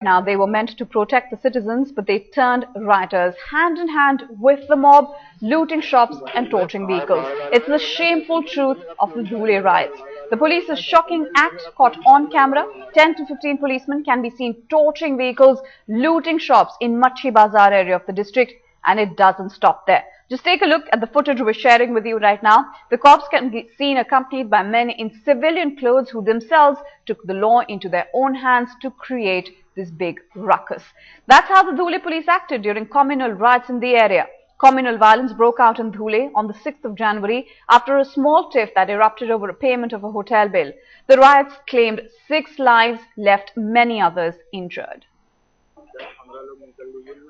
Now, they were meant to protect the citizens, but they turned rioters hand in hand with the mob, looting shops and torching vehicles. It's the shameful truth of the Dhule riots. The police's shocking act caught on camera. 10 to 15 policemen can be seen torching vehicles, looting shops in Machi Bazar area of the district, and it doesn't stop there. Just take a look at the footage we're sharing with you right now. The cops can be seen accompanied by men in civilian clothes who themselves took the law into their own hands to create this big ruckus. That's how the Dhule police acted during communal riots in the area. Communal violence broke out in Dhule on the 6th of January after a small tiff that erupted over a payment of a hotel bill. The riots claimed 6 lives, left many others injured.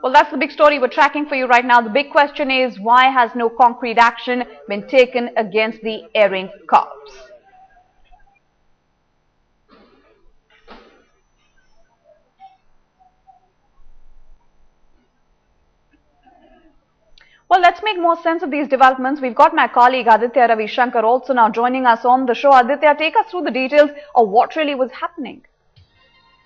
Well, that's the big story we're tracking for you right now. The big question is, why has no concrete action been taken against the erring cops? Well, let's make more sense of these developments. We've got my colleague Aditya Ravi Shankar also now joining us on the show. Aditya, take us through the details of what really was happening.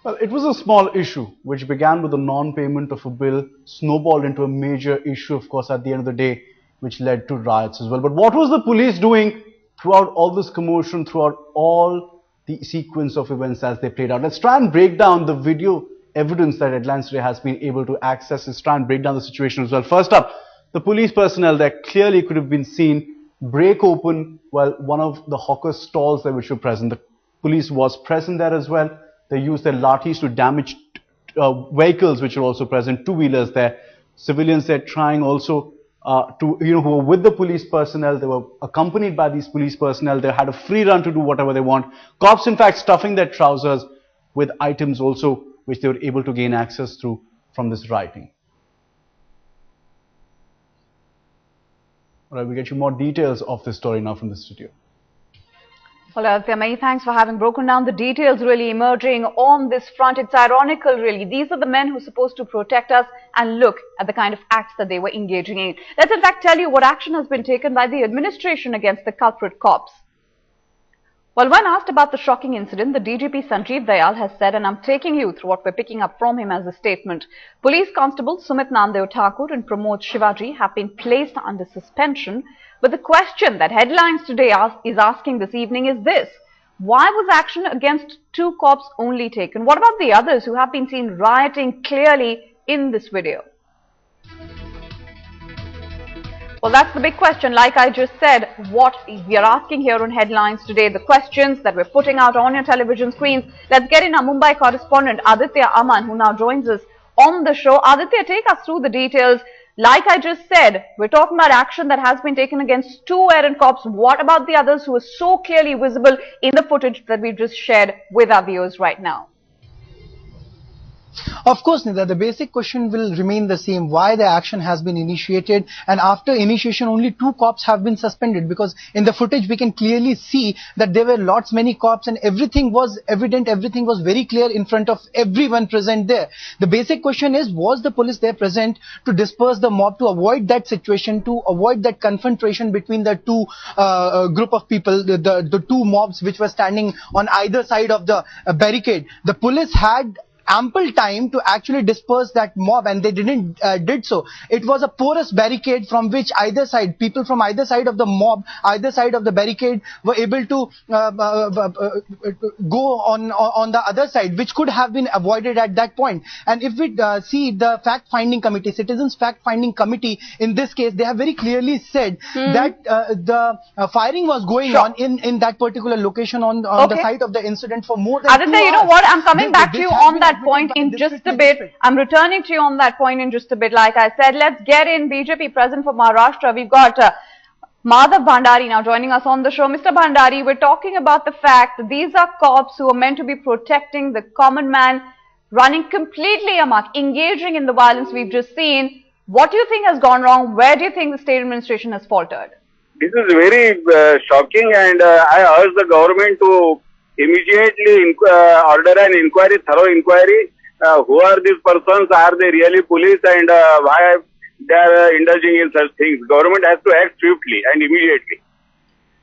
Well, it was a small issue which began with the non-payment of a bill, snowballed into a major issue, of course, at the end of the day, which led to riots as well. But what was the police doing throughout all this commotion, throughout all the sequence of events as they played out? Let's try and break down the video evidence that Headlines Today has been able to access. Let's try and break down the situation as well. First up, the police personnel there clearly could have been seen break open while one of the hawker stalls there which were present. The police was present there as well. They used their lathis to damage vehicles which were also present, two-wheelers there. Civilians there trying also who were with the police personnel. They were accompanied by these police personnel. They had a free run to do whatever they want. Cops, in fact, stuffing their trousers with items also which they were able to gain access through from this rioting. All right, we'll get you more details of this story now from the studio. Well, Aditya, many thanks for having broken down the details really emerging on this front. It's ironical, really. These are the men who are supposed to protect us, and look at the kind of acts that they were engaging in. Let's in fact tell you what action has been taken by the administration against the culprit cops. Well, when asked about the shocking incident, the DGP Sanjeev Dayal has said, and I'm taking you through what we're picking up from him as a statement, Police Constable Sumit Namdev Thakur and Pramod Shivaji have been placed under suspension. But the question that Headlines Today is asking this evening is this: why was action against 2 cops only taken? What about the others who have been seen rioting clearly in this video? Well, that's the big question. Like I just said, what we are asking here on Headlines Today, the questions that we're putting out on your television screens. Let's get in our Mumbai correspondent Aditya Aman, who now joins us on the show. Aditya, take us through the details. Like I just said, we're talking about action that has been taken against 2 errant cops. What about the others who are so clearly visible in the footage that we've just shared with our viewers right now? Of course, Nida, the basic question will remain the same. Why the action has been initiated, and after initiation only 2 cops have been suspended, because in the footage we can clearly see that there were many cops and everything was evident, everything was very clear in front of everyone present there. The basic question is, was the police there present to disperse the mob, to avoid that situation, to avoid that confrontation between the 2 group of people, the 2 mobs which were standing on either side of the barricade? The police had ample time to actually disperse that mob, and they did so. It was a porous barricade from which either side, people from either side of the mob, either side of the barricade were able to go on the other side, which could have been avoided at that point. And if we see the fact-finding committee, citizens fact-finding committee, in this case, they have very clearly said that the firing was going on in that particular location on the site of the incident for more than 2 hours. Aditya, you know what? I'm coming back to you on that point in just a bit. I'm returning to you on that point in just a bit. Like I said, let's get in BJP President for Maharashtra. We've got Madhav Bhandari now joining us on the show. Mr. Bhandari, we're talking about the fact that these are cops who are meant to be protecting the common man, running completely amok, engaging in the violence we've just seen. What do you think has gone wrong? Where do you think the state administration has faltered? This is very shocking, and I urge the government to immediately order an inquiry, thorough inquiry. Who are these persons? Are they really police, and why they are indulging in such things? Government has to act swiftly and immediately.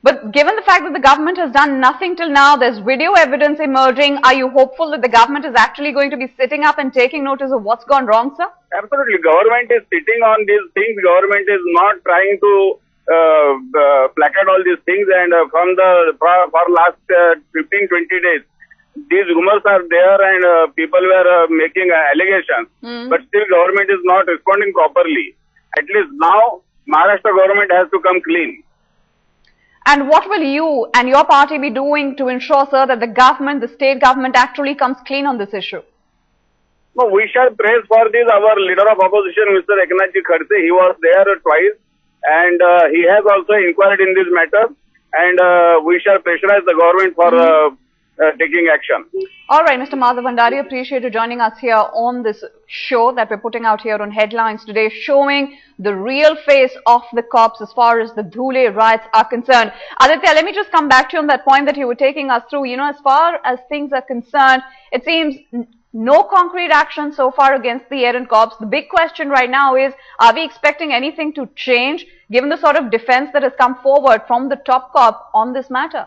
But given the fact that the government has done nothing till now, there's video evidence emerging. Are you hopeful that the government is actually going to be sitting up and taking notice of what's gone wrong, sir? Absolutely. Government is sitting on these things. Government is not trying to placate all these things. And for last 15-20 days, these rumors are there and people were making allegations. But still government is not responding properly. At least now, Maharashtra government has to come clean. And what will you and your party be doing to ensure, sir, that the government, the state government actually comes clean on this issue? No, we shall praise for this our leader of opposition, Mr. Eknathji Khadse. He was there twice and he has also inquired in this matter, and we shall pressurize the government for taking action. All right, Mr. Madhav Bhandari, appreciate you joining us here on this show that we're putting out here on Headlines today, showing the real face of the cops as far as the Dhule riots are concerned. Aditya, let me just come back to you on that point that you were taking us through. You know, as far as things are concerned, it seems no concrete action so far against the errant cops. The big question right now is, are we expecting anything to change given the sort of defense that has come forward from the top cop on this matter?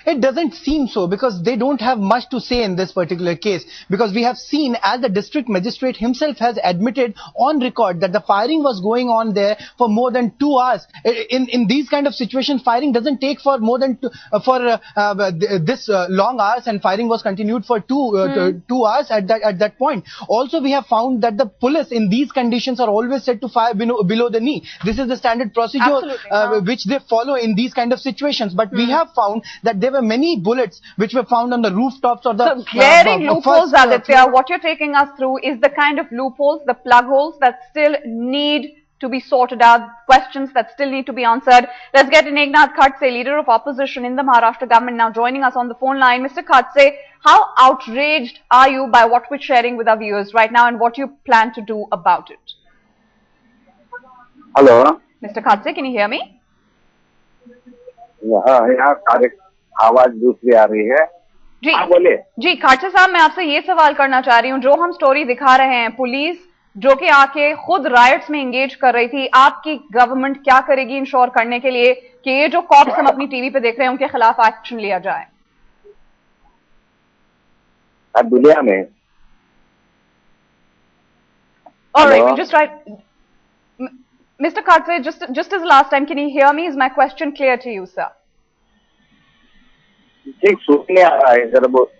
It doesn't seem so, because they don't have much to say in this particular case, because we have seen, as the district magistrate himself has admitted on record, that the firing was going on there for more than 2 hours. In these kind of situations, firing doesn't take for more than this long hours, and firing was continued for 2 hours at that point. Also, we have found that the police in these conditions are always said to fire below the knee. This is the standard procedure which they follow in these kind of situations. But we have found that there were many bullets which were found on the rooftops of the glaring loopholes, Aditya. What you're taking us through is the kind of loopholes, the plug holes that still need to be sorted out, questions that still need to be answered. Let's get Eknath Khadse, leader of opposition in the Maharashtra government, now joining us on the phone line. Mr. Khadse, how outraged are you by what we're sharing with our viewers right now, and what you plan to do about it? Hello. Mr. Khadse, can you hear me? Yeah, correct. आवाज दूसरी आ रही है जी हाँ बोलिए जी। खाटसे साहब, मैं आपसे ये सवाल करना चाह रही हूँ, जो हम स्टोरी दिखा रहे हैं, पुलिस जो कि आके खुद राइट्स में एंगेज कर रही थी, आपकी गवर्नमेंट क्या करेगी इंश्योर करने के लिए कि ये जो कॉप्स हम अपनी टीवी पे देख रहे हैं उनके खिलाफ एक्शन लिया जाए? दुनिया में All right, we'll just try. Mr. Khadse, just as last time, can you hear me? Is my question clear to you, sir? ठीक सुनने आ रहा है जरा बहुत.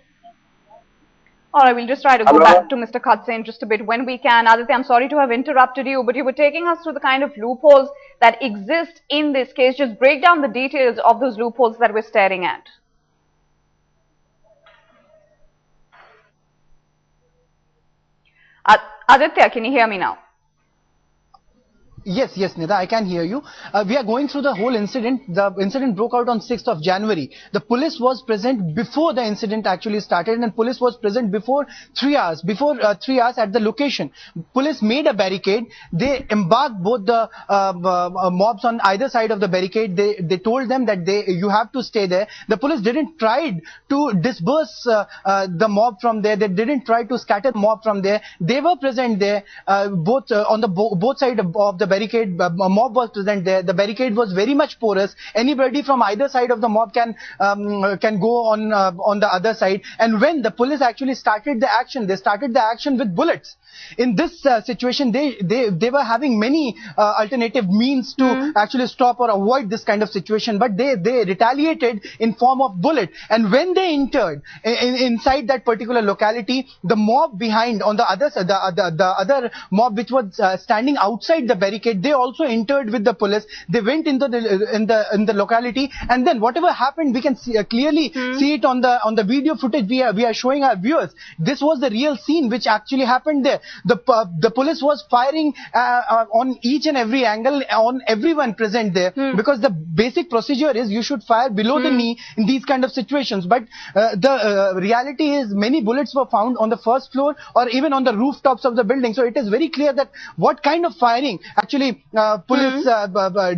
All right, we'll just try to go back to Mr. Khadse in just a bit when we can. Aditya, I'm sorry to have interrupted you, but you were taking us through the kind of loopholes that exist in this case. Just break down the details of those loopholes that we're staring at. Aditya, can you hear me now? Yes, Nida, I can hear you. We are going through the whole incident. The incident broke out on 6th of January. The police was present before the incident actually started, and police was present before 3 hours. Before 3 hours at the location, police made a barricade. They embarked both the mobs on either side of the barricade. They told them that you have to stay there. The police didn't try to disperse the mob from there. They didn't try to scatter the mob from there. They were present there, both on the both sides of the barricade. A mob was present there. The barricade was very much porous. Anybody from either side of the mob can go on the other side. And when the police actually started the action, they started the action with bullets. In this situation, they were having many alternative means to actually stop or avoid this kind of situation, but they retaliated in form of bullet. And when they entered inside that particular locality, the mob behind on the other side, the other mob which was standing outside the barricade, they also entered with the police. They went into the locality, and then whatever happened, we can clearly see it on the video footage we are showing our viewers. This was the real scene which actually happened there. The police was firing on each and every angle on everyone present there, because the basic procedure is you should fire below the knee in these kind of situations. But the reality is many bullets were found on the first floor or even on the rooftops of the building. So it is very clear that what kind of firing actually police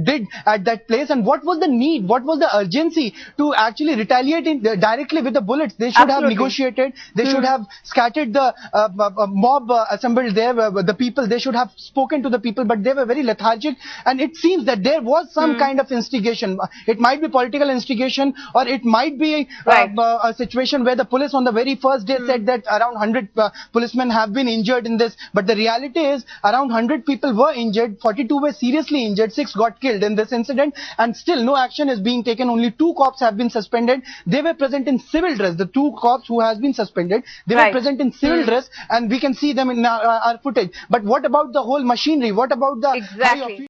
did at that place, and what was the need, what was the urgency to actually retaliate directly with the bullets. They should have negotiated. They should have scattered the mob assembled there, the people, they should have spoken to the people, but they were very lethargic, and it seems that there was some kind of instigation. It might be political instigation, or it might be a situation where the police on the very first day said that around 100 policemen have been injured in this, but the reality is around 100 people were injured, 42 were seriously injured, 6 got killed in this incident, and still no action is being taken. Only 2 cops have been suspended. They were present in civil dress. The 2 cops who has been suspended, they were present in civil dress, and we can see them in our footage. But what about the whole machinery? What about the